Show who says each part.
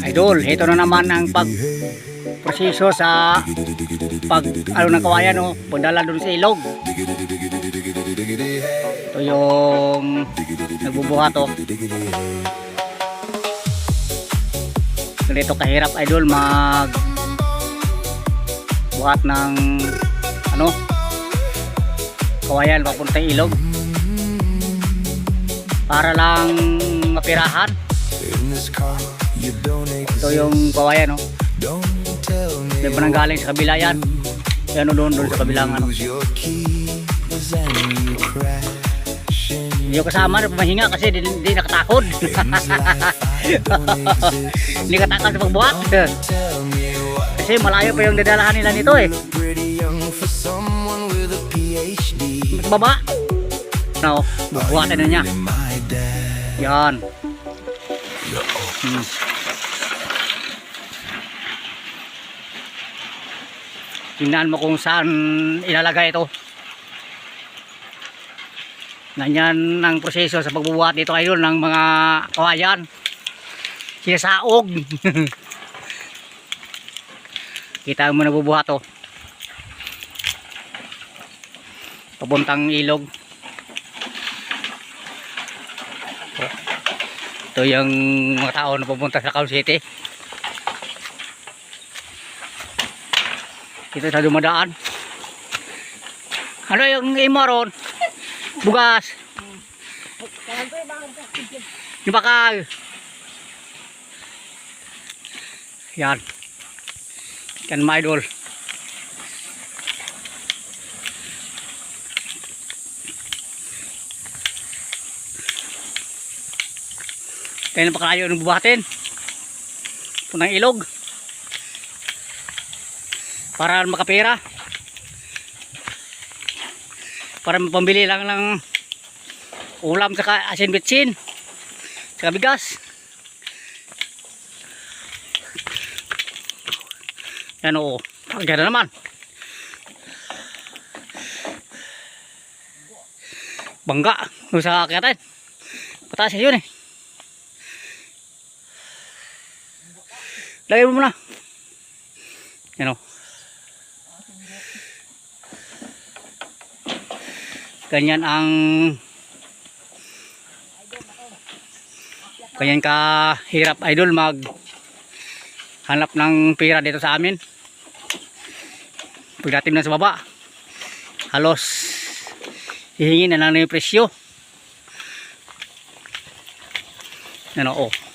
Speaker 1: Idol, ito na naman ang pagproseso sa ng kawayan, oh, pagdala dun sa ilog. Ito yung nagbubuhat, oh. Ganito kahirap, idol, buhat ng kawayan papuntang ilog para lang mapirahan. Ito yung kawayan, oh. Hindi pa nang galing sa kabila yan. Yan, doon sa kabilang Hindi ko kasama na pamahinga kasi hindi nakatakod. Hindi katakot sa pagbuhat. Kasi malayo pa yung dadalahan nila nito, eh. Baba. No, bubuhatin na niya. Yan. Tingnan mo kung saan ilalagay ito. Ganyan ang proseso sa pagbubuhat dito, idol, ng mga kawayan. Sinasaog. Kita mo nabubuhat, oh. Papuntang ilog. Ito yung mga tao na pupunta sa Quezon City. Ito sa dumadaan. Ano yung imaron? Bugas. Yung bakal. Yan. Yan, mga idol. Kaya na pakalayo ng bubatin. Punang ilog. Para makapera. Para mapambili lang ng ulam saka asin bitsin. Saka bigas. Yan, oo. Pagkaya na naman. Bangga. Doon sa kakyatan. Pataas yun, eh. Lagay mo muna. Yan, o. Ganyan kahirap, idol, hanap ng pera dito sa amin. Pagdating na sa baba, halos hihingin na lang yung presyo. Ano, oh.